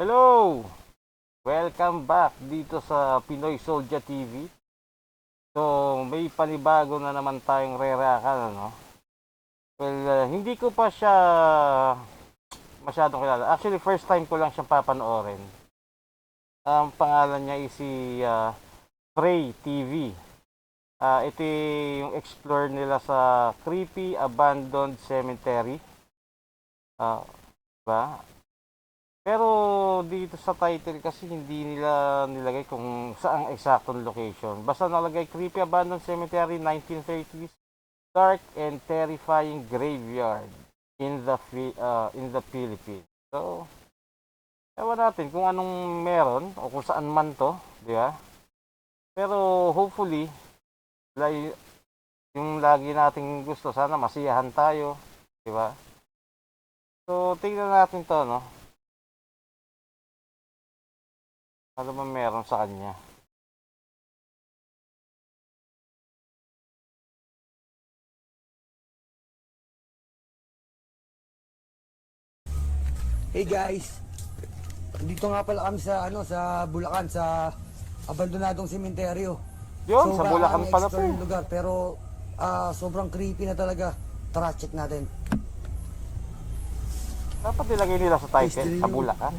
Hello! Welcome back dito sa Pinoy Soldier TV. So, may panibago na naman tayong rerakan, ano? Well, hindi ko pa siya masyadong kilala. Actually, first time ko lang siyang papanoorin. Ang pangalan niya is si Prey TV. Ito yung explore nila sa creepy abandoned cemetery. Diba? Pero dito sa title kasi hindi nila nilagay kung saang exactong location. Basta nalagay creepy abandoned cemetery 1930s dark and terrifying graveyard in the Philippines. So, ewan natin kung anong meron o kung saan man to, di ba? Pero hopefully, yung lagi nating gusto, sana masiyahan tayo, di ba? So, tingnan natin to, no? Ano ba meron sa kanya? Hey guys, dito nga pala kami sa sa Bulacan sa abandonadong sementeryo. Yun, sa Bulacan pala to. Yung lugar pero sobrang creepy na talaga. Tara, check natin. Dapat nilagay nila sa title, sa Bulacan.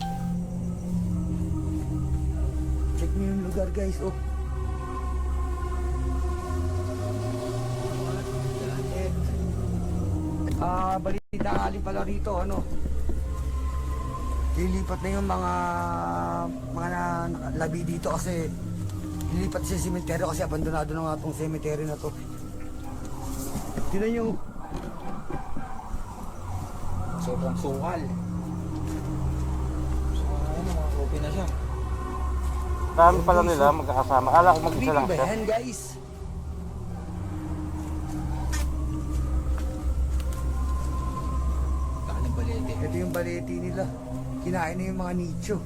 Check niyo yung lugar guys, oh. Balita nga rin pala rito, lilipat na yung mga labi dito kasi lilipat sa sementeryo kasi abandonado na nga itong sementeryo na to. Tignan nyo. Sobrang sukal. So, mga kopi na siya. Dami pala nila magkakasama. Akala ko mag-isa lang Creepy ba siya. yan guys? Kaling balete. Ito yung baleti nila. Kinain na yung mga nicho.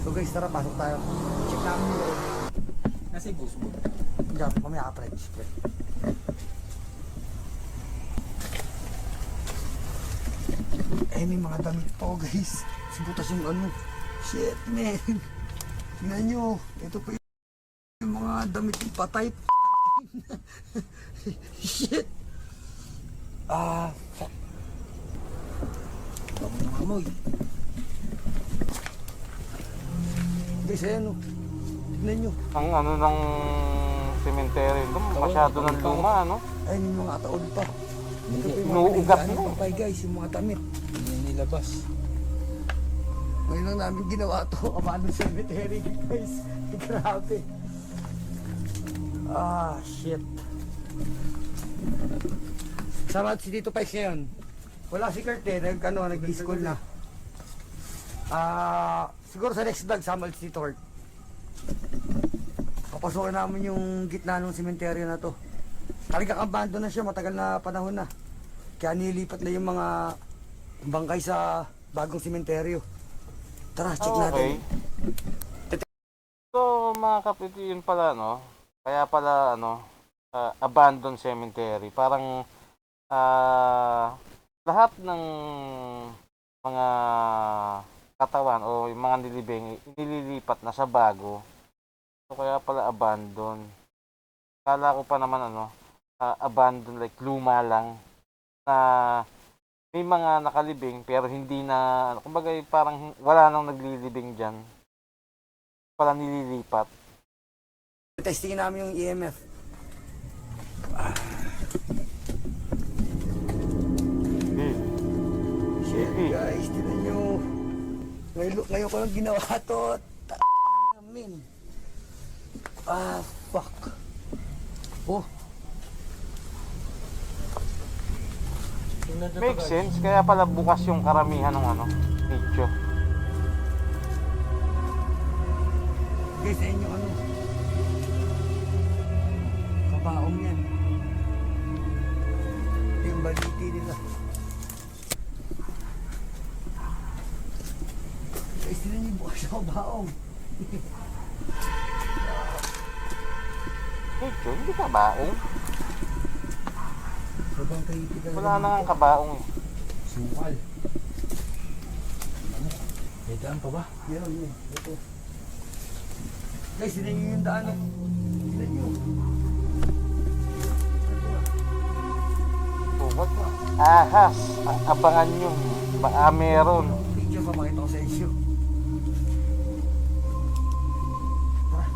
So guys, tara, pasok tayo. Check namin yung loob. Nasa bus mo. Diyan, mamaya ka pala. Eh, may mga damit pa guys. Sibutas yung Shit, man. Tingnan nyo. Ito pa yung mga damit yung patay. Shit. Fuck. Bako ng amoy. Guys, ayan tignan nyo. Ang ano ng cemetery doon, masyado ng luma, ano? Ayun yung mga taon pa. Ito pa yung Inuugat mga mo. papay guys, yung mga damit. Hindi nilabas. Ngayon lang namin ginawa to. Abandoned cemetery guys. Grabe. Shit. Sama si Tito Pais ngayon. Wala si Kurt nag-school na. Siguro sa next vlog, sama si Tito Kurt. Papasukin namin yung gitna ng sementeryo na to. Talagang abandon na siya, matagal na panahon na. Kaya nilipat na yung mga bangkay sa bagong sementeryo. Tara, check natin. So, mga kapitid, yun pala, no? Kaya pala, abandoned cemetery. Parang, lahat ng mga katawan o yung mga nilibing, nililipat na sa bago. So, kaya pala abandoned. Kala ko pa naman, abandoned, like luma lang. Na may mga nakalibing pero hindi na, kumbaga parang wala nang naglilibing dyan. Pala nililipat. Testingin namin yung EMF. Shit guys, tinan nyo. Ngayon ko lang ginawa to. Amin. Fuck. Oh. Makes sense, kaya pala bukas yung karamihan ng nicho. Guys, sa inyo kabaong yan. Ito yung baliti nila. Guys, tinan nyo bukas yung kabaong. Nicho, hindi ka baong. Sobrang creepy talaga. Wala na nga kabaong eh. Sukal. daan pa ba? Meron yun. Ito. Guys, hindi nyo yung daan. Hindi nyo. Tubat na. Ahas. Abangan nyo. Baka meron. Picture pa makita ko sa inyo. Tara.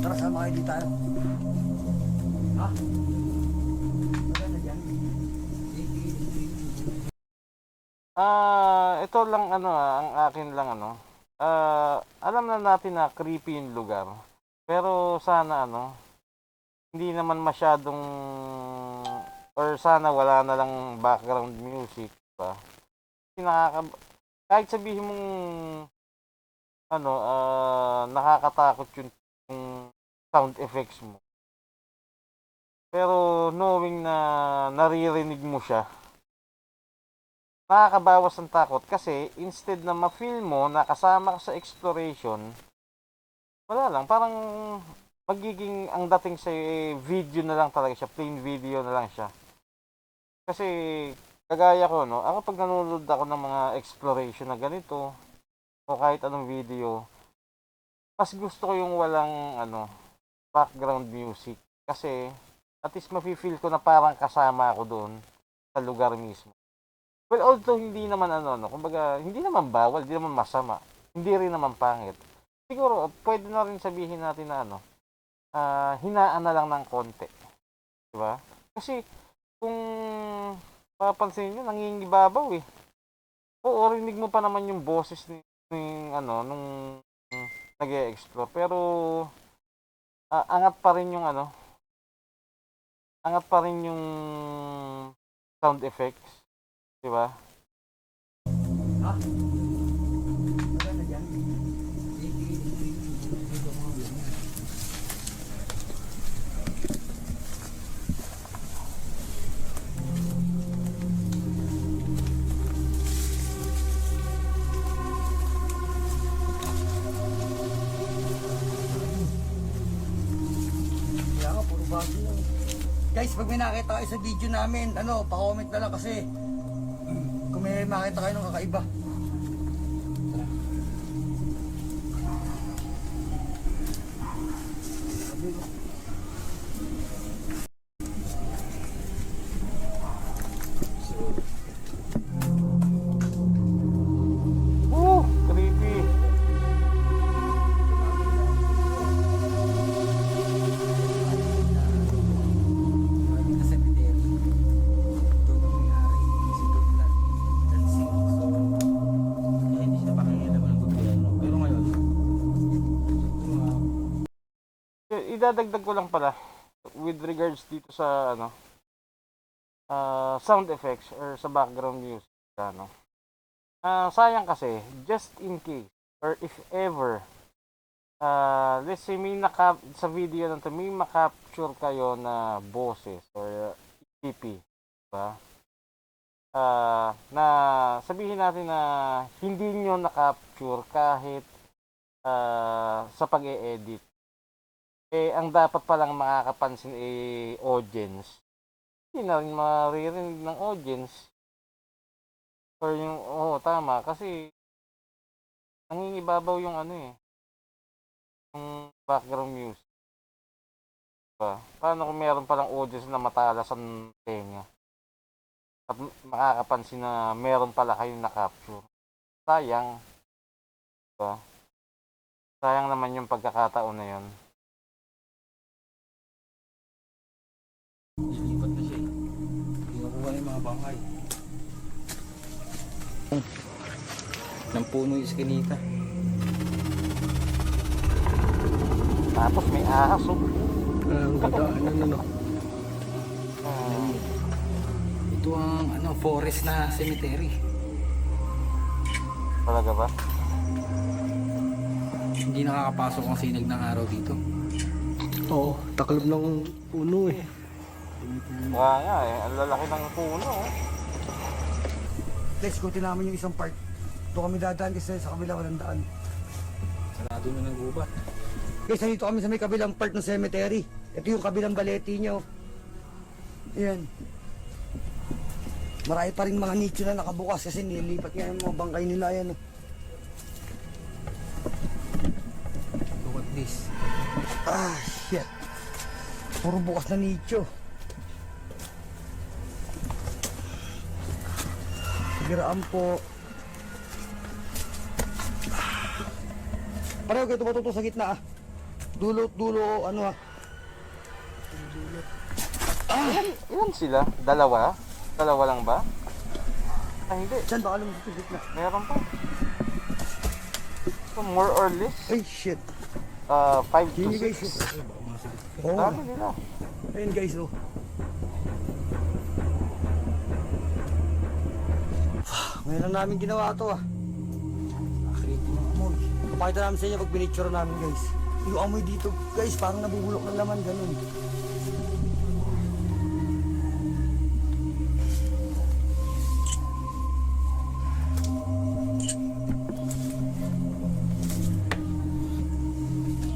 Tara, sama kayo dito tayo. Ha? Maganda dyan. Ito lang ang akin lang alam na natin na creepy yung lugar. Pero sana hindi naman masyadong or sana wala na lang background music, ba? Kasi kahit sabihin mong nakakatakot yung sound effects mo. Pero knowing na naririnig mo siya, nakakabawas ng takot kasi instead na ma-feel mo na kasama ka sa exploration, wala lang, parang magiging ang dating sa video na lang talaga siya, plain video na lang siya. Kasi kagaya ko, ako pag nanonood ako ng mga exploration na ganito o kahit anong video, mas gusto ko yung walang background music kasi at least mafe-feel ko na parang kasama ako doon sa lugar mismo. Well, although hindi naman kumbaga, hindi naman bawal, hindi naman masama, hindi rin naman pangit. Siguro, pwede na rin sabihin natin na hinaan na lang ng konti. Diba? Kasi, kung papansin nyo, nangingibabaw eh. Oo, rinig mo pa naman yung boses nung nag-e-explore. Pero, angat pa rin yung sound effects. Diba? Ha? Maganda dyan. Kaya nga, puro bago lang. Guys, pag may nakita kayo sa video namin, pa-comment na lang kasi kung may makita kayo ng kakaiba. Creepy. Sa cemetery. Doon ang nangyari. Si Douglas. Dancing. Kaya hindi siya pakikialaman ng gobyerno. Pero ngayon, Idadagdag ko lang pala with regards dito sa sound effects or sa background music sayang kasi just in case or if ever let's say sa video na to may makapture kayo na boses or EP, diba? Na sabihin natin na hindi nyo na-capture kahit sa pag-e-edit. Ang dapat palang makakapansin audience. Hindi na rin maririnig ng audience. Or yung, tama, kasi nangingibabaw yung yung background music. Diba? Paano kung meron palang audience na matalas ang tenga? At makakapansin na meron pala kayong na-capture. Sayang. Diba? Sayang naman yung pagkakataon na yun. nilipat na siya eh. Hindi makuha yung mga bangkay. Ng puno yung iskinita. Tapos may ahas, Ang dadaanan Ito ang forest na cemetery. Talaga ba? Hindi nakakapasok ang sinag ng araw dito. Oo, taklob ng puno eh. Kaya nga ang lalaki ng puno. Guys, kutin namin yung isang part. Ito kami dadaan kasi sa kabila walang daan. Sarado na ng gubat. Guys, nandito kami sa may kabilang part ng cemetery. Ito yung kabilang baleti nyo. Ayan. Marami pa rin mga nicho na nakabukas kasi nilipat nga yung mga bangkay nila. Ayan. this. Ah, shit. Puro bukas na nicho. Giraan po. Pareho kayo tumatuto sa gitna ah. Dulo, ano ah. Ilan sila? Dalawa? Dalawa lang ba? Ay, hindi. Diyan baka lumusot sa gitna. Meron pa. So, more or less, Ay, shit. 5 to Yun guys. 6. Oo. Dami nila. Ayun guys, oh. Ngayon lang namin ginawa to ah. Creepy ng amoy. Papakita namin sa inyo pag pinicture namin guys. Yung amoy dito guys, parang nabubulok ng laman ganun.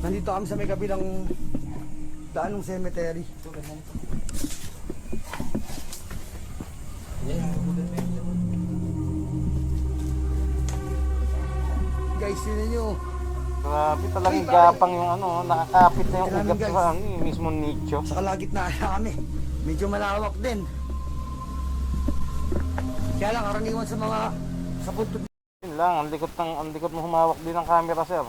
Nandito kami sa may kabilang daan ng cemetery. Ito, ganyan ito. Yan, mabugan mo yun. Guys, yun nyo. Grabe talagang Ay, pare. gapang yung ano, nakakapit na yung Tingnan ugat namin, sa guys. ano, yung mismo nicho. Sa kalagitnaan kami. Medyo malawak din. Kaya lang karaniwan sa mga sa punto Yun lang, ang likot mo humawak din ng camera, sir.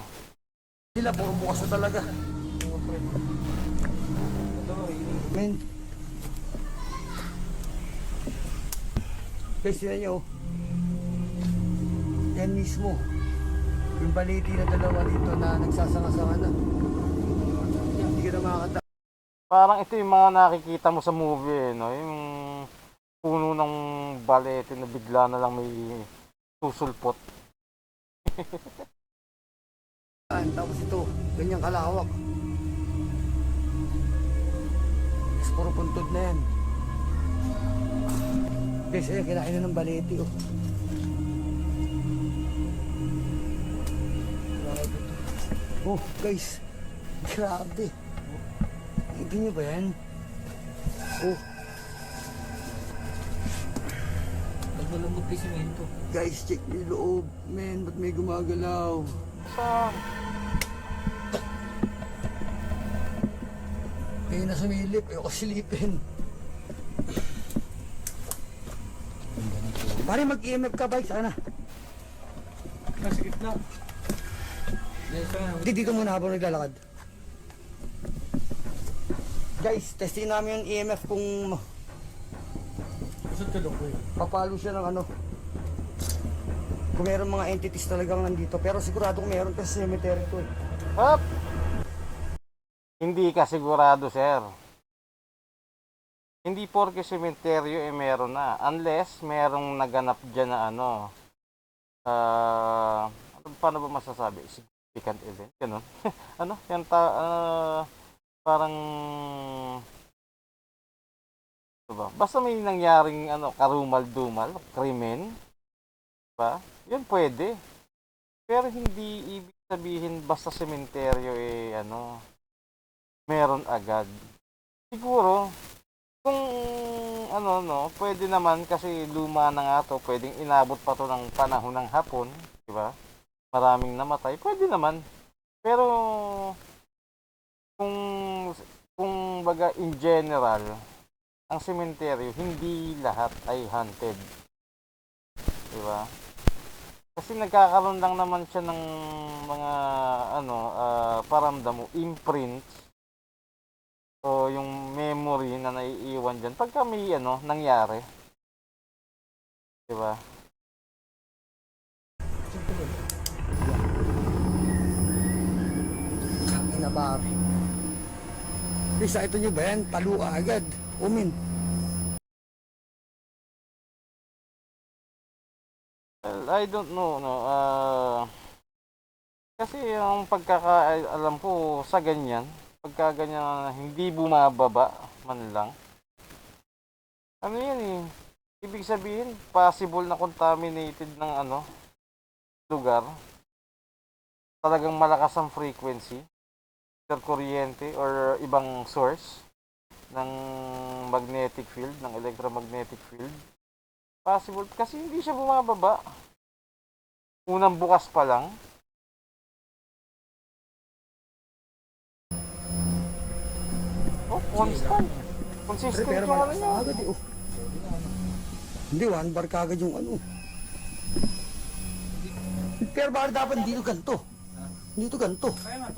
nila, puro bukas na talaga. Men. Guys, yun nyo. Yan mismo. Yung baliti na dalawa dito na nagsasanga-sanga na. Hindi ka na makakata. Parang ito yung mga nakikita mo sa movie, no? Yung puno ng balete na bigla na lang may susulpot. Tapos ito, ganyang kalawak. Tapos puro puntod na yan. Guys, ayun, kinain na ng balete, oh. Oh, guys. Grabe. Nakita niyo ba yan? Oh, Nagmalambot kay simento. guys, check niyo yung loob. Men, ba't may gumagalaw? Saan? Kayo na sumilip, ayoko silipin. Pare, mag-EMF ka, bike, sana. Nasa gitna. Yan, siya nga. Hindi, dito muna habang naglalakad. Guys, testing namin yung EMF kung Kusot ka doon, kuya. papalo siya ng ano. Kung meron mga entities talagang nandito. Pero sigurado kung meron kasi cemetery to eh. Hop! Hindi ka sigurado, sir. Hindi porke sementeryo eh meron na. Unless merong naganap dyan na ano. Paano ba masasabi? Significant event. Ganun. Ano? Yan parang ano ba? Basta may nangyaring ano, karumal-dumal, krimen. Diba? Yun pwede. Pero hindi ibig sabihin basta sementeryo eh ano, meron agad. Siguro kung ano no, pwede naman kasi luma na nga to, pwedeng inabot pa to ng panahon ng Hapon, di ba? Maraming namatay, pwede naman. Pero kung baga in general, ang sementeryo hindi lahat ay haunted. Di ba? Kasi nagkakaroon lang naman siya ng mga ano, paramdam mo, imprints o yung memory na naiiwan dyan pagka may ano, nangyari. Diba? Kami na pare. Guys, ito nyo ba yan? Talo ka agad. Umin. Well, I don't know, no. Kasi ang pagkakaalam ko sa ganyan, pagka ganyan na hindi bumababa man lang. Ano yan eh? Ibig sabihin, possible na contaminated ng ano, lugar. Talagang malakas ang frequency, either kuryente or ibang source ng magnetic field, ng electromagnetic field. Possible kasi hindi siya bumababa. Unang bukas pa lang. constant. Pre, Consistent pero yung ano malakas niya. agad eh. Oh. Hindi, 1 bar kagad yung ano. Pero bakit dapat dito ganito? Dito ganito.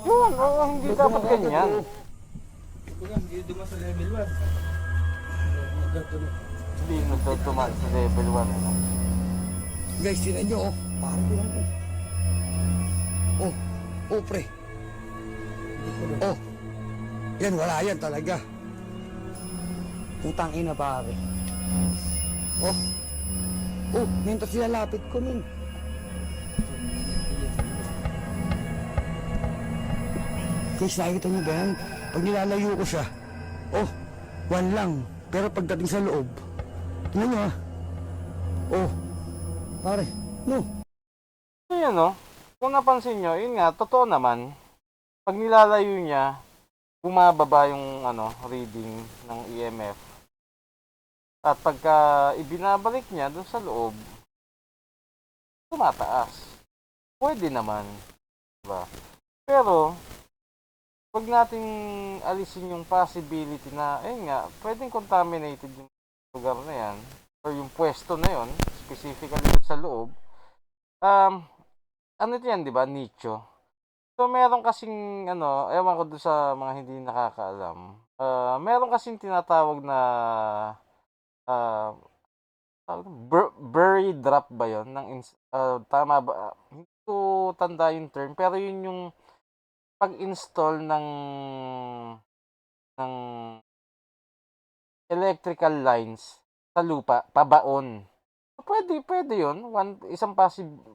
Yun, oo, hindi dapat ganyan. Kumbaga, hindi dumaan sa level 1. Hindi nagtutumaan sa level 1. Ano? Guys, tinan nyo, oh. Parang ko lang, oh. Oh, oh, pre. Oh. Yan, wala yan talaga. Putang ina, pare. Oh. Oh, minto sila lapit ko, min. Guys, nakikita nyo ba yan? Pag nilalayo ko siya, oh, 1 lang. Pero pagdating sa loob, tingnan nyo, ha? Oh, pare, no. So yan, no? Kung napansin nyo, yun nga, totoo naman. Pag nilalayo niya, bumababa yung ano, reading ng EMF. At pagka ibinabalik niya doon sa loob, tumataas. Pwede naman. Diba? Pero, wag nating alisin yung possibility na, ayun nga, pwedeng contaminated yung lugar na yan, or yung pwesto na yon, specifically doon sa loob. Ano yan, di ba? Nicho. So, meron kasing, ano, ewan ko doon sa mga hindi nakakaalam. Meron kasing tinatawag na bury drop ba yon ng tama ba? Hindi ko tanda yung term, pero yun yung pag-install ng electrical lines sa lupa, pabaon. Pwede yun. Isang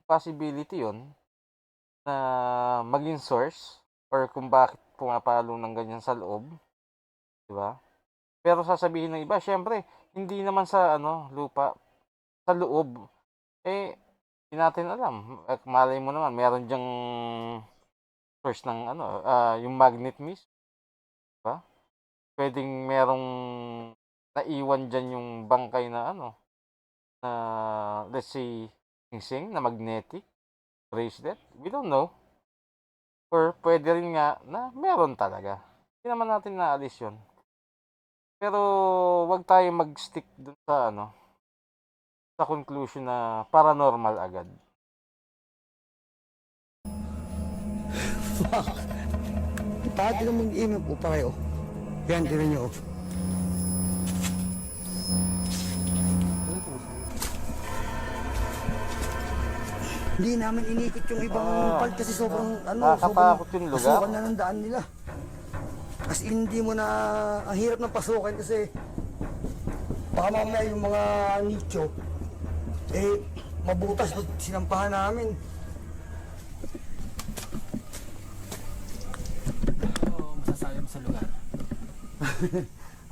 possibility yun na maging source or kung bakit pumapalo ng ganyan sa loob. Diba? Pero sasabihin ng iba, syempre, hindi naman sa ano lupa, sa loob. Eh, hindi natin alam. Malay mo naman, meron dyang source ng ano, yung magnet mismo. Diba? Pwedeng merong naiwan dyan yung bangkay na ano, na let's say, sing na magnetic bracelet. We don't know. Or pwede rin nga na meron talaga. Hindi naman natin naalis yun. Pero wag tayo mag-stick dun sa ano, sa conclusion na paranormal agad. Fuck. Pati na mag-email po pa kayo. Yan, tinan nyo. Hindi namin inikot yung ibang part kasi sobrang nakakatakot yung lugar. pasukan na ng daan nila. Kasi hindi mo na, ang hirap ng pasukan kasi baka mamaya yung mga nicho, eh, mabutas pag sinampahan namin. Oo, masasabi mo sa lugar.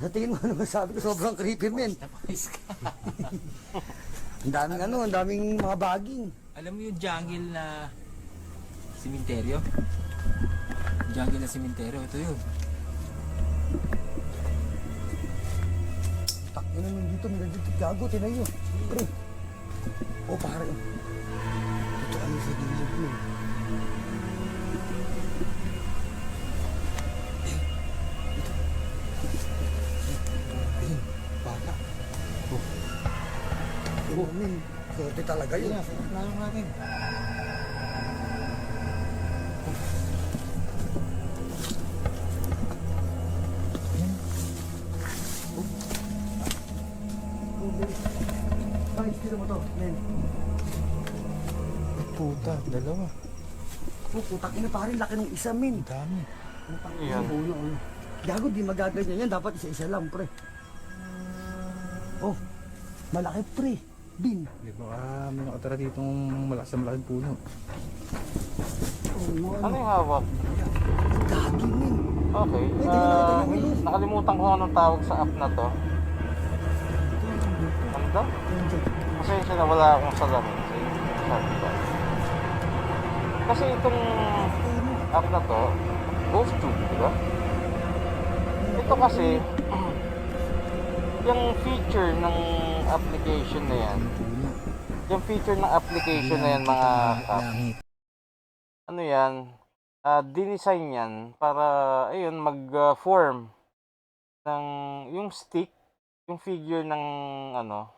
Sa tingin mo naman sabi ko sobrang creepy men. Napakais ka. Ang daming mga baging. Alam mo yung jungle na simenteryo? Jungle na simenteryo, ito yun. Tak, yun naman dito, dito, gago, tinayo. Pre. O, pare. Ito kami sa gilid mo. Bata. Oh, min. Sorte talaga yun. Lalong natin. Ay, tira mo to, men. Puta, dalawa. Oh, putak ina pare, laki ng isa, min. Dami. Yan. Gago, di magaganyan yan. Dapat isa-isa lang, pre. Oh, malaki, pre. Bin. Di ba may nakatara ditong malaking puno. Oh, no, Ano yung hawak? Gagi, min. Okay. Nakalimutan ko anong tawag sa app na to. Ano daw? Pasensya na, wala akong salamin sa inyo. Sabi ba? Kasi itong app na to, Ghost Tube, di ba? Ito kasi, yung feature ng application na yan, mga app, ano yan, dinesign yan para, ayun, mag-form ng yung stick, yung figure ng ano,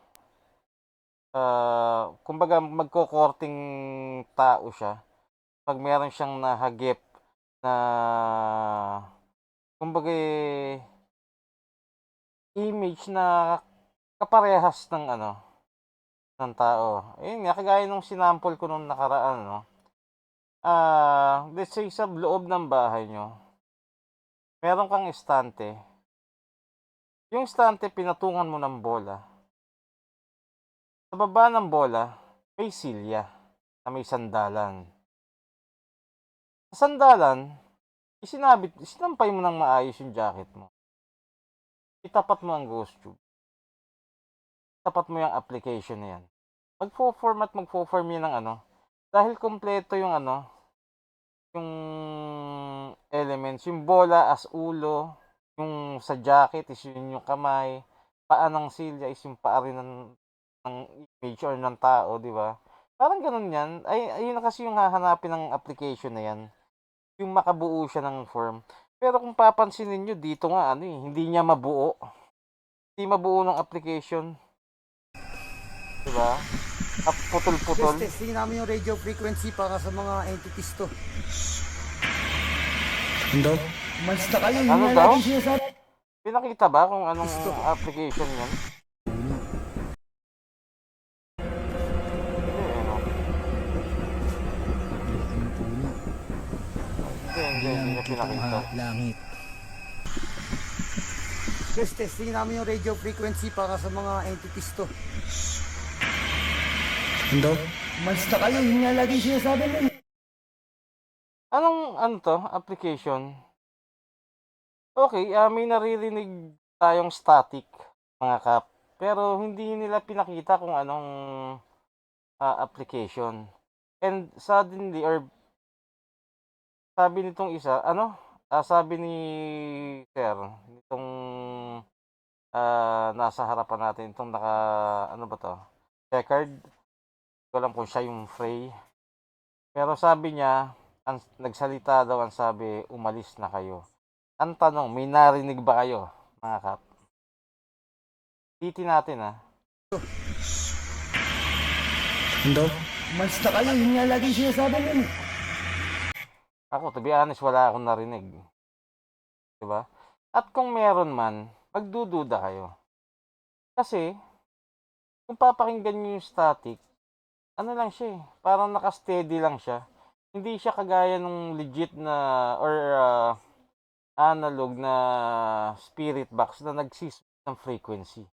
kumbaga magkokorting tao siya. Pag meron siyang nahagip na kumbaga image na kaparehas ng ano, ng tao. Ayun nga, kagaya nung sinample ko nung nakaraan, no? Let's say sa loob ng bahay nyo, meron kang estante. Yung estante, pinatungan mo ng bola. Sa baba ng bola, may silya na may sandalan. Sa sandalan, isinampay mo ng maayos yung jacket mo. Itapat mo ang ghost tube. Tapat mo yung application na yan. Magfo-form yan ng ano. Dahil kompleto yung ano, yung elements, yung bola as ulo, yung sa jacket is yun yung kamay, paa ng silya is yung paa rin ng image or ng tao, di ba? Parang ganun yan. Ayun na kasi yung hahanapin ng application na yan. Yung makabuo siya ng form. Pero kung papansinin nyo, dito nga, ano hindi niya mabuo. Hindi mabuo ng application. Di ba? Putol-putol. Testing namin yung radio frequency para sa mga entities to. Ano? Umalis na kayo, Ano yun nga daw? lagi sinasabi. Pinakita ba kung anong application yan? Hindi niya pinakita. Langit. Testing namin yung radio frequency para sa mga entities to. Ano? Umalis na kayo, yun nga lagi sinasabi nun. Ano to? Application? Okay, may naririnig tayong static, mga kap. Pero hindi nila pinakita kung anong application. And suddenly, or sabi nitong isa, sabi ni Sir, nitong nasa harapan natin, itong ano ba to? Checkered. Hindi ko alam kung siya yung Frey. Pero sabi niya, nagsalita daw ang sabi, umalis na kayo. Ang tanong, may narinig ba kayo, mga kap? Titi natin, Ano? Umalis na kayo, yun nga lagi sinasabi nun. Ako, to be honest, wala akong narinig. Diba? At kung meron man, magdududa kayo. Kasi, kung papakinggan nyo yung static, ano lang siya eh, parang naka-steady lang siya. Hindi siya kagaya nung legit na, or analog na spirit box na nagsis ng frequency.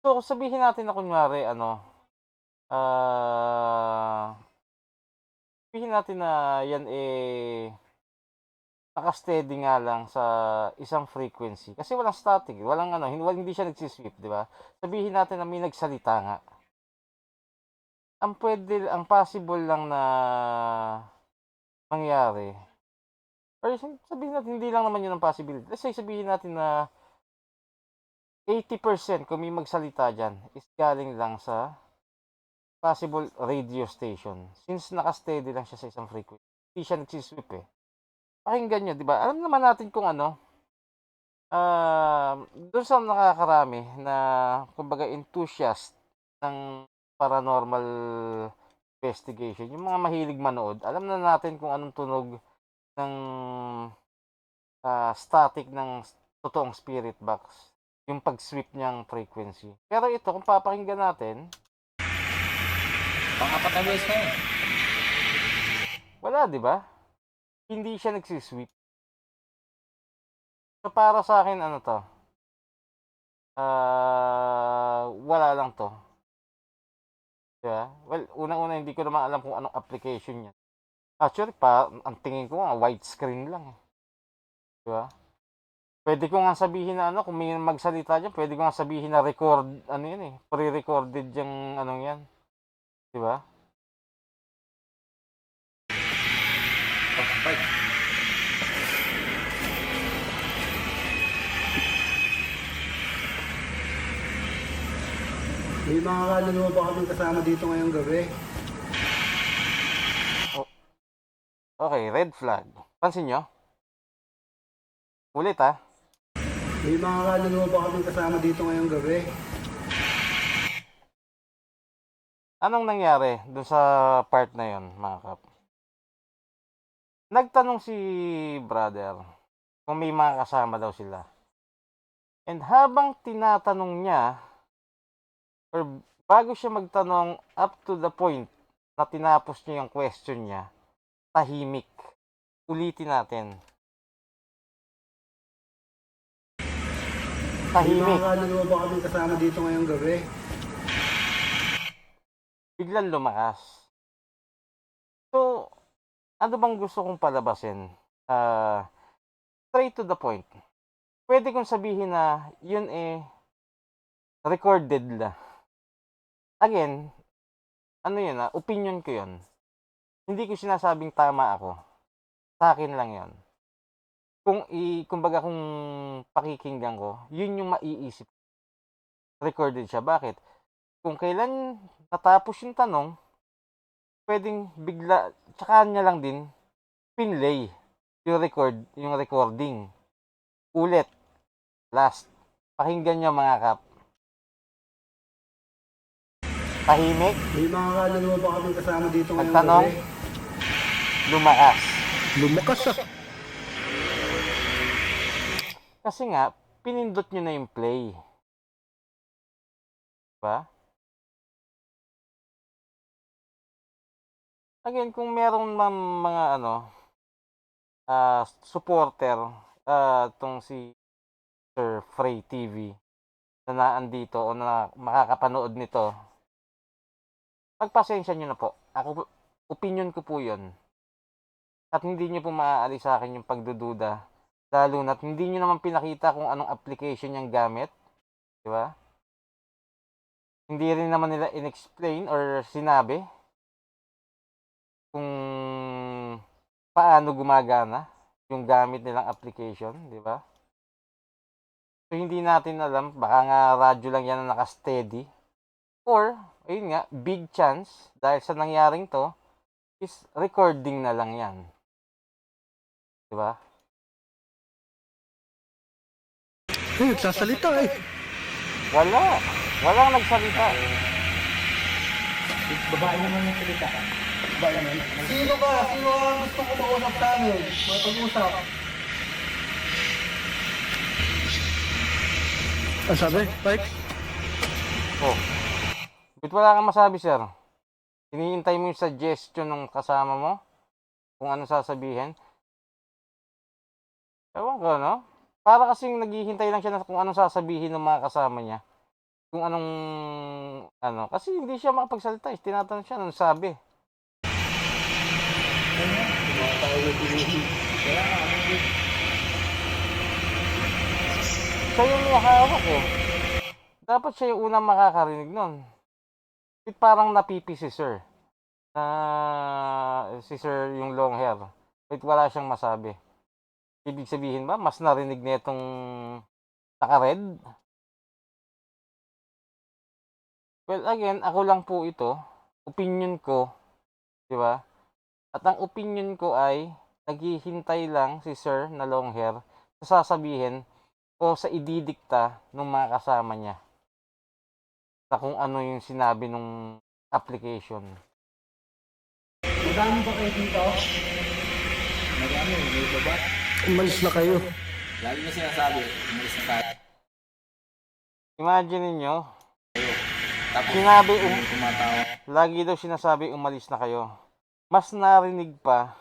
So, sabihin natin na kunwari, sabihin natin na yan naka-steady nga lang sa isang frequency. Kasi walang static, walang hindi siya nagsisweep, di ba? Sabihin natin na may nagsalita nga. Ang possible lang na mangyari, or sabihin natin, hindi lang naman yun ang possibility. Let's say, sabihin natin na 80% kung may magsalita dyan is galing lang sa possible radio station. Since naka-steady lang siya sa isang frequency, hindi siya nagsisweep eh. Pakinggan nyo, di ba? Alam naman natin kung doon sa nakakarami na, kumbaga, enthusiast ng paranormal investigation, yung mga mahilig manood, alam na natin kung anong tunog ng static ng totoong spirit box, yung pag-sweep niyang frequency. Pero ito, kung papakinggan natin, Pang-apat na beses na yun. wala, di ba? Hindi siya nagsisweep. So, para sa akin, wala lang to. Diba? Well, unang-una, hindi ko naman alam kung anong application niya. Actually, ang tingin ko nga, widescreen lang. Diba? Pwede ko nga sabihin na kung may magsalita dyan, pwede ko nga sabihin na record, pre-recorded yung yan. Diba? May mga kaluluwa ba kami kasama dito ngayong gabi? Okay, red flag. Pansin nyo? Ulit May mga kaluluwa ba kami kasama dito ngayong gabi? Anong nangyari dun sa part na yon, mga kap? Nagtanong si brother kung may mga kasama daw sila. And habang tinatanong niya, or bago siya magtanong up to the point na tinapos niya yung question niya, tahimik. Ulitin natin. May mga Tahimik. kaluluwa ba kami kasama dito ngayong gabi? Biglang lumakas. So, ano bang gusto kong palabasin? Straight to the point. Pwede kong sabihin na yun recorded na. Again, ano yun opinion ko yun. Hindi ko sinasabing tama ako. Sa akin lang yun. Kumbaga kung pakikinggan ko, yun yung maiisip. Recorded siya. Bakit? Kung kailan natapos yung tanong, pwedeng bigla, tsaka niya lang din, pinlay yung recording. Ulit. Last. Pakinggan niyo mga kap. Tahimik. May mga kaluluwa ba kami kasama dito ngayong Nagtanong. gabi? Lumakas. Lumakas ah. Kasi nga, pinindot nyo na yung play. Diba? Again, kung merong mga supporter, tong si Sir Frey TV na naandito o na makakapanood nito, pagpasensya nyo na po. Opinion ko po yun. At hindi nyo po maaalis sa akin yung pagdududa. Lalo na't hindi nyo naman pinakita kung anong application yung gamit. Di ba? Hindi rin naman nila in-explain or sinabi kung paano gumagana yung gamit nilang application. Di ba? So, hindi natin alam. Baka nga radyo lang yan na naka-steady. Or, ayun nga, big chance dahil sa nangyaring to is recording na lang yan. Di ba? Nagsasalita eh. Walang nagsalita. Babae naman yung salita. Sino ba? Sino ang gusto ko mausap sa amin? Pag-usap. Ang sabi, Mike? Oh. Ba't wala kang masabi, sir? Hinihintay mo yung suggestion ng kasama mo? Kung ano sasabihin? Ewan ko, no? Para kasing naghihintay lang siya na kung anong sasabihin ng mga kasama niya. Kung anong, kasi hindi siya makapagsalita. Tinatanong siya, anong sabi? Siya yung may hawak eh. Dapat siya yung unang makakarinig nun. Parang napipi si sir. Si sir yung long hair. Wala siyang masabi. Ibig sabihin ba, mas narinig na itong naka-red? Well, again, ako lang po ito. Opinion ko. Di ba? At ang opinion ko ay naghihintay lang si sir na long hair sa sasabihin o sa ididikta ng mga kasama niya na kung ano yung sinabi ng application. Madami ba kayo dito? Marami, may baba. Umalis na kayo. Lagi na sinasabi, umalis na tayo. Imagine niyo, Tapos, sinabi, tumatawa. lagi daw sinasabi umalis na kayo. Mas narinig pa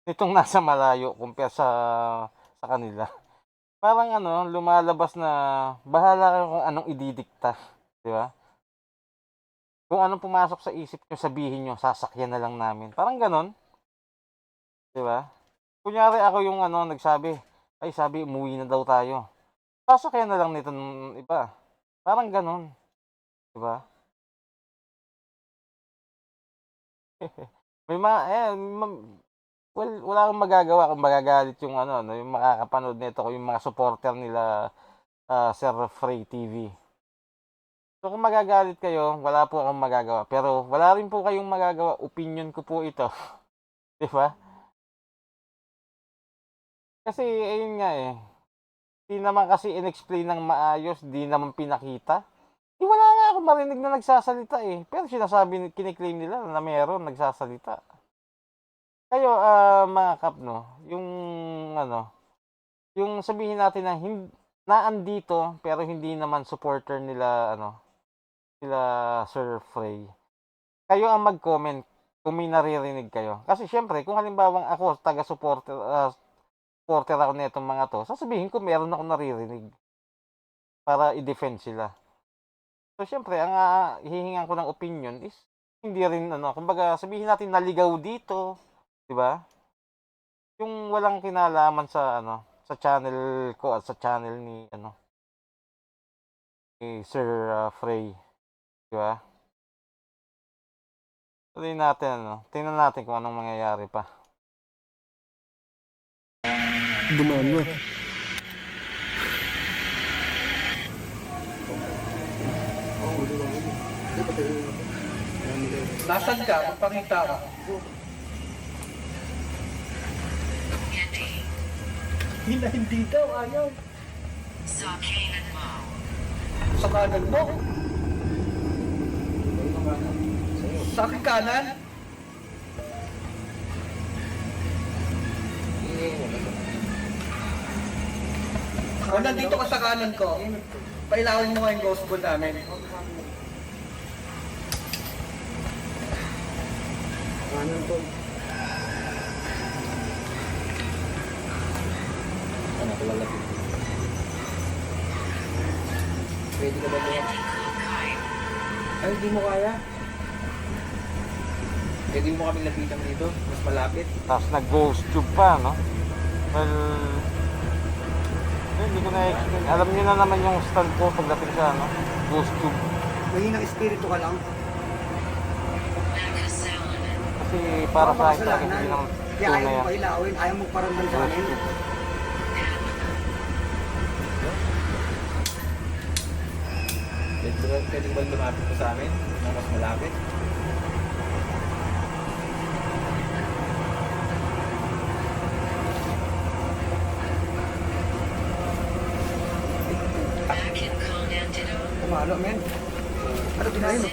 nitong nasa malayo kumpara sa kanila. Parang lumalabas na bahala kayo kung anong ididikta. Di ba? Kung anong pumasok sa isip nyo, sabihin nyo, sasakyan na lang namin. Parang ganon. Di ba? Kunyari ako yung nagsabi, ay sabi umuwi na daw tayo. Sasakyan na lang nito ng iba. Parang ganon. Di ba? May wala akong magagawa kung magagalit yung yung makakapanood nito ko, yung mga supporter nila Sir Frey TV. So kung magagalit kayo, wala po akong magagawa. Pero wala rin po kayong magagawa. Opinion ko po ito. Di ba? Kasi ayun nga Di naman kasi in-explain ng maayos, di naman pinakita. Wala nga ako marinig na nagsasalita eh. Pero sinasabi, kiniklaim nila na meron nagsasalita. Kayo, mga kap, no, yung sabihin natin na naandito, pero hindi naman supporter nila, sila Sir Frey. Kayo ang mag-comment kung may naririnig kayo. Kasi syempre, kung halimbawa ako, taga-supporter, supporter ako na itong mga to, sasabihin ko meron ako naririnig para i-defend sila. So, syempre, ang hihingan ko ng opinion is, hindi rin, kumbaga, sabihin natin naligaw dito, di ba? Yung walang kinalaman sa, sa channel ko at sa channel ni, ni Sir Frey, di ba? Tuloy natin, tingnan natin kung anong mangyayari pa. Dumama. Nasaan ka? Magpakita ka. Hindi daw, ayaw. Sa kanan mo? Sa aking kanan? O nandito ka sa kanan ko, pailawin mo nga yung ghost ball namin. Kanan to. Ano, kulalapit. Pwede ka ba ba? Ay, hindi mo kaya. Pwede mo kaming lapitan dito, mas malapit. Tapos nag-ghost tube pa, no? Well, hindi ko na-explain. Alam niyo na naman yung stand ko pagdating sa, ghost tube. Mahinang espiritu ka lang. Kasi para sa akin, Kasalanan. hindi naman Kaya ayaw tunay mo pa ilawin, ayaw mo paramdam sa amin. Pwede ba lumapit pa sa amin? Na mas malapit? Kumalo, men. Ano ginahin mo?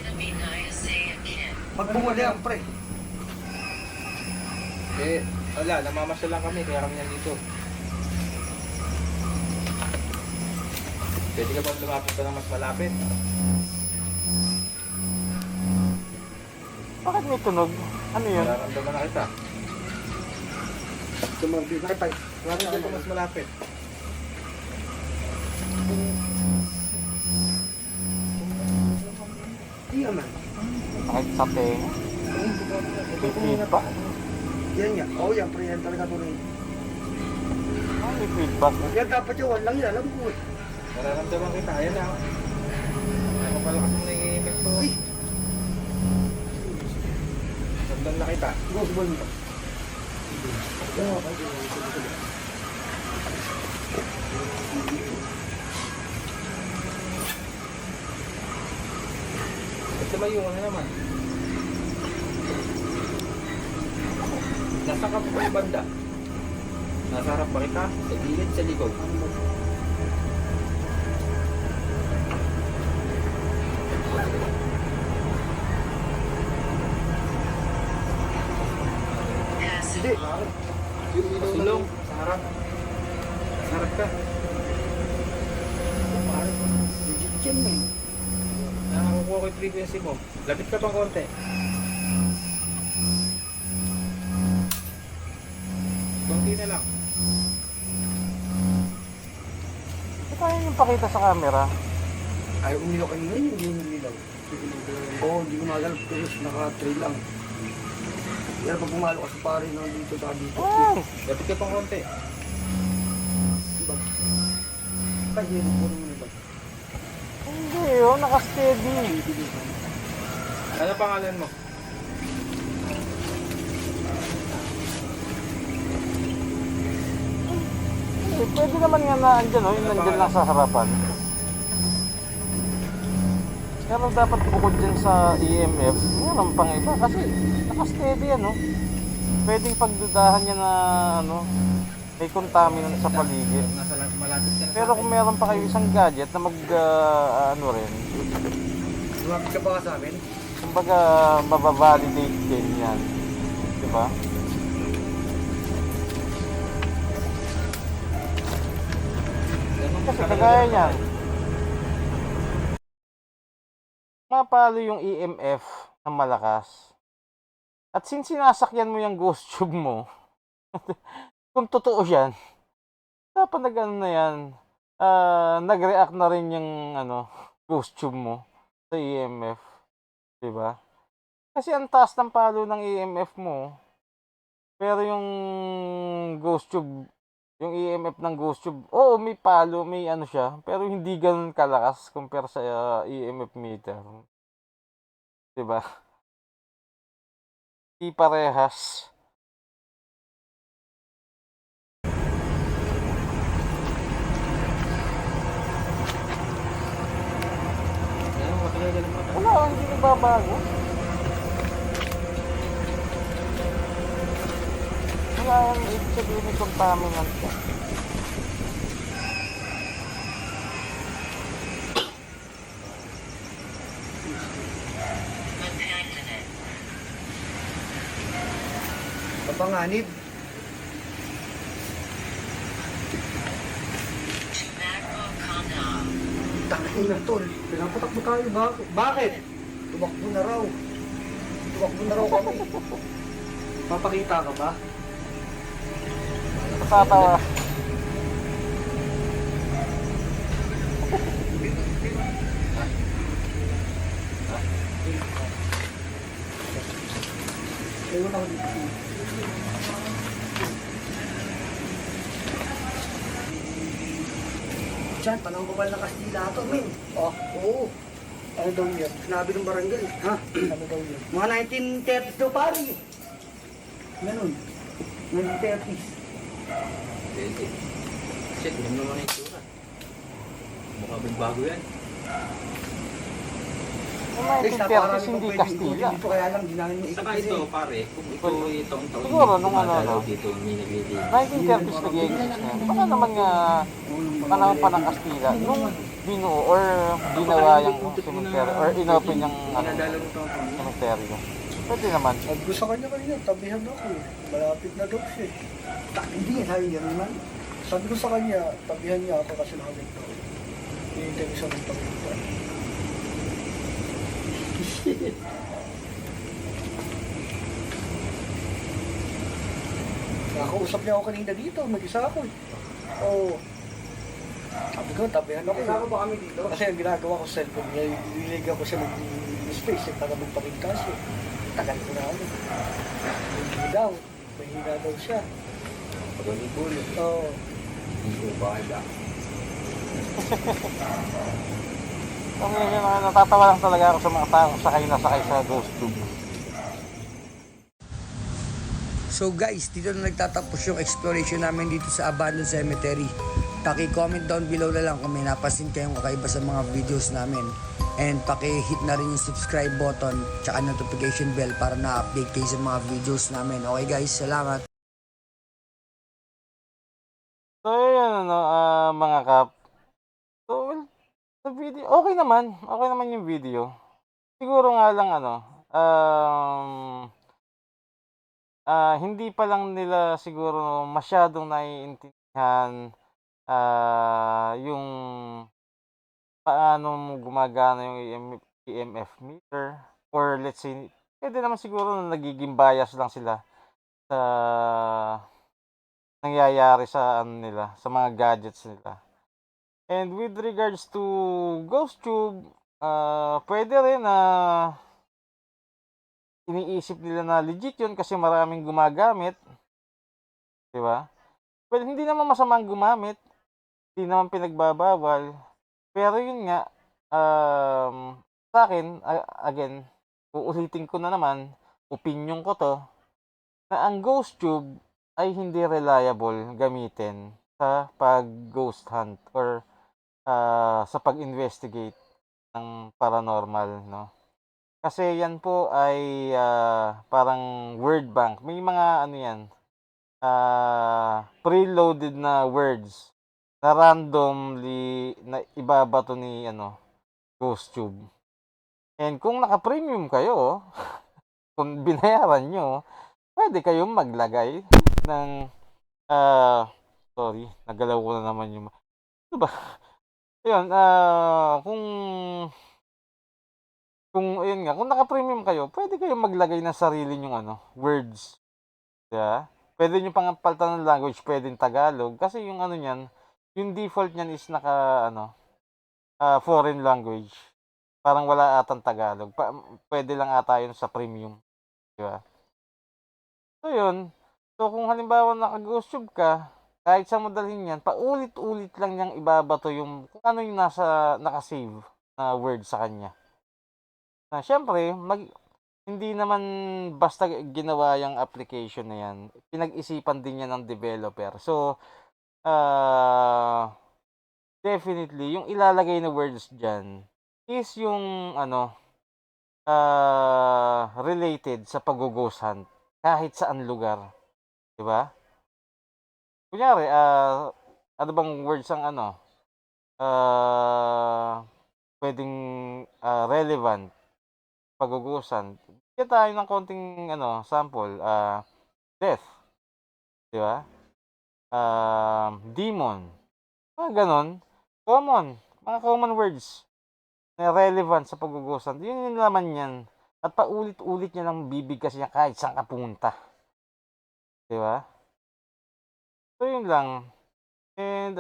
Magbumuli ang pre. Wala, namamasyal lang kami, kaya kami nandito. Pwede ka ba lumapit pa ng mas malapit? Bakit may tunog? Ano yun? Nararamdaman na kita. Tumabi. Nakipay. Pwede ka mas malapit. Hindi naman. Kahit sa tenga. May feedback. Yan nga. Oo, yan pre. Yan talaga tuloy. May feedback. Yan dapat yung walang yan. Alam ko eh. Nararamdaman kita, ayan na. Ako pala kasi nangingimik to. Ay. Ramdam na kita. Ghost ball mo. Basta ba yung ano naman? Nasa ka po yung banda? Nasa harap ba kita? Sa gilid, sa likod? Hindi. Pasulong, sa harap. Sa harap ka. Legit yan eh. Nakakukuha ko yung frequency mo. Lapit ka pang konti. Konti na lang. Ito kaya yung pakita sa camera. Ay, umilaw kayo ngayon. Hindi umilaw. Oo, hindi ko magalap. Pero naka-trail lang. Pero pag pumalo ka sa pare na dito sa dito. Ay! Lapit ka pang konti. Diba? Ay, hindi ko naman iba. Hindi yun, naka-steady. Ano pangalan mo? Pwede naman nga na andyan, yung nandyan lang sa harapan. Pero dapat bukod dyan sa EMF, yun ang pang iba. Kasi naka-steady yan, Pwedeng pagdudahan niya na, may contaminant sa paligid. Nasa malapit ka na Pero kung meron pa kayo isang gadget na ano rin, Lumapit ka pa sa amin. kumbaga mababalidate din yan. Diba? Kasi kagaya niyan, mapalo yung EMF ng malakas. At since sinasakyan mo yung ghost tube mo, kung totoo yan, dapat nag-ano na yan, nag-react na rin yung ghost tube mo sa EMF. Diba? Kasi ang taas ng palo ng EMF mo, pero yung ghost tube, yung EMF ng ghost tube, oo, may palo, may ano siya, pero hindi ganun kalakas compare sa EMF meter. Diba? Di parehas. Ano, matagal ka lang matagal. Wala, hindi nagbabago. Wala yung ibig sabihin may contaminant ka. Papanganib. Takin na tol. Pinapatakbo tayo. Bakit? Tumakbo na raw. Tumakbo na raw kami. Papakita ka ba? Natatawa. Ewan ako dito. Diyan, panahon ko ba ng Kastila ito, men? Oh, oo. Ano daw yan? Sinabi ng barangay. Ha? Ano daw yan? Mga 1930s daw, pari. Ganun. 1930s. Pwede. Kasi, tignan mo naman yung itsura. Mukha bago yan. Yung Guys, 1930s hindi Kastila. Dito kaya lang, di namin Saka ito, pare, kung ito itong taon Siguro, nung dumadalaw ano, dito, may naglilinis. 1930s nag-exist na. Baka naman nga panahon pa ng Kastila nung binuo or ginawa yung cemetery or inopen yung Pinadala mo itong taon. cemetery. Pwede naman. Sabi ko sa kanya kanina, tabihan ako eh. Malapit na daw siya eh. Hindi nga sabi niya naman. Sabi ko sa kanya, tabihan niya ako kasi nakaganto. Hinihintay ko siya ng pagpunta. Nakausap niya ako kanina dito, mag-isa ako eh. Oo. Sabi ko, tabihan ako. Kasama ba kami dito? Kasi ang ginagawa ko sa cellphone niya, nililig ako siya ng space, eh, para magpagingkas eh. Tagal ko na ako. Hindi daw, mahina daw siya. Pag-alibul. Oo. Hindi ko bala. Kung yun, natatawa lang talaga ako sa mga taong sakay na sakay sa ghost tube. So guys, dito na nagtatapos yung exploration namin dito sa Abandoned Cemetery. Paki-comment down below na lang kung may napansin kayong kakaiba sa mga videos namin. And paki-hit na rin yung subscribe button tsaka notification bell para na-update kayo sa mga videos namin. Okay guys, salamat! So yun mga kap. So well, sa video, okay naman yung video. Siguro nga lang hindi pa lang nila siguro masyadong naiintindihan yung paano mo gumagana yung EMF meter, or let's say pwede naman siguro na nagiging bias lang sila sa nangyayari sa nila, sa mga gadgets nila. And with regards to ghost tube, pwede rin na iniisip nila na legit yun kasi maraming gumagamit. Di ba? Well, hindi naman masamang gumamit. Hindi naman pinagbabawal. Pero yun nga, sa akin, again, uulitin ko na naman, opinion ko to, na ang ghost tube ay hindi reliable gamitin sa pag-ghost hunt or sa pag-investigate ng paranormal, no? Kasi yan po ay parang word bank. May mga ano yan, preloaded na words na randomly na ibabato ni GhostTube. And kung naka-premium kayo, kung binayaran nyo, pwede kayong maglagay ng sorry, nagalaw ko na naman yung ano ba? Ayun, kung ayun nga, kung naka-premium kayo, pwede kayong maglagay ng sarili nyong words. Diba? Pwede nyo pang palitan ng language, pwedeng Tagalog. Kasi yung niyan, yung default niyan is foreign language. Parang wala atang Tagalog. Pwede lang ata yun sa premium. Diba? So yun. So kung halimbawa naka-GhostTube ka, kahit sa mo dalhin yan, paulit-ulit lang niyang ibabato yung kung ano yung nakasave na word sa kanya. Na syempre, hindi naman basta ginawa yung application na yan. Pinag-isipan din yan ng developer. So, definitely, yung ilalagay na words dyan is yung related sa pag-ghost hunt kahit saan lugar. Diba? Kunyari, ano bang words ang pwedeng relevant pag-ghost hunt? Bigyan tayo ng konting sample. Death. Di ba? Demon. Mga ganon. Mga common words na relevant sa pag-ghost hunt. Yun yung naman yan. At paulit-ulit niya lang bibigkas niya kahit saan ka pumunta. Di ba? So yun lang. And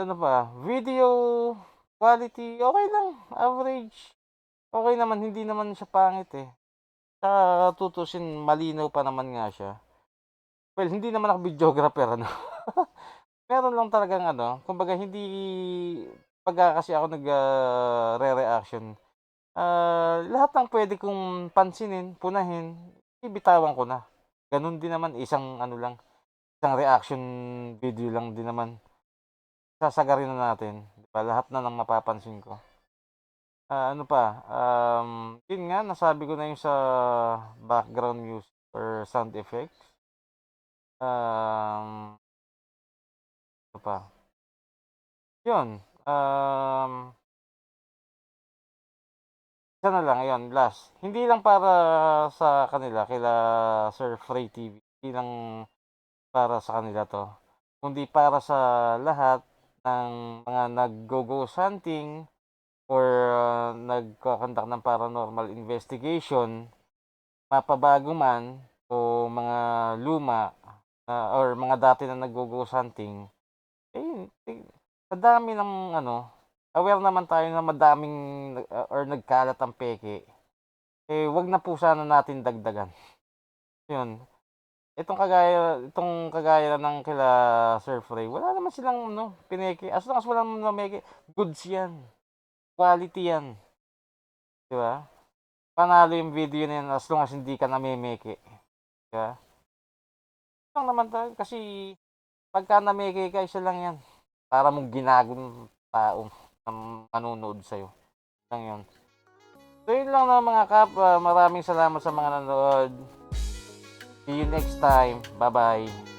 video quality, okay lang. Average. Okay naman, hindi naman siya pangit eh. Sa tutusin, malinaw pa naman nga siya. Well, hindi naman ako videographer, Meron lang talagang kumbaga hindi, pagka kasi ako re-reaction, lahat ng pwede kong pansinin, punahin, ibitawan ko na. Ganun din naman, isang reaction video lang din naman. Sasagarin na natin. Diba? Lahat na ng mapapansin ko. Yun nga, nasabi ko na yung sa background music or sound effects. Yun. Isa na lang, ayun, last. Hindi lang para sa kanila, kila Sir Frey TV. Hindi lang para sa kanila to. Kundi para sa lahat ng mga nag-ghost hunting or nagkakandak ng paranormal investigation, mapabago man o mga luma or mga dati na nag-ghost hunting, sa dami ng aware naman tayo na madaming or nagkalat ang peke, wag na po sana natin dagdagan. Yun. Itong kagaya ng kila Sir Frey, wala naman silang pineke. As long as wala naman meke, goods yan. Quality yan. Di ba? Panalo yung video na yan as long as hindi ka namemeke. Di ba? Lang naman tayo kasi pagka nameke ka, isa lang yan. Para mong ginagong tao na manonood sa'yo. Lang yun. So yun lang na mga kap. Maraming salamat sa mga nanood. See you next time. Bye-bye.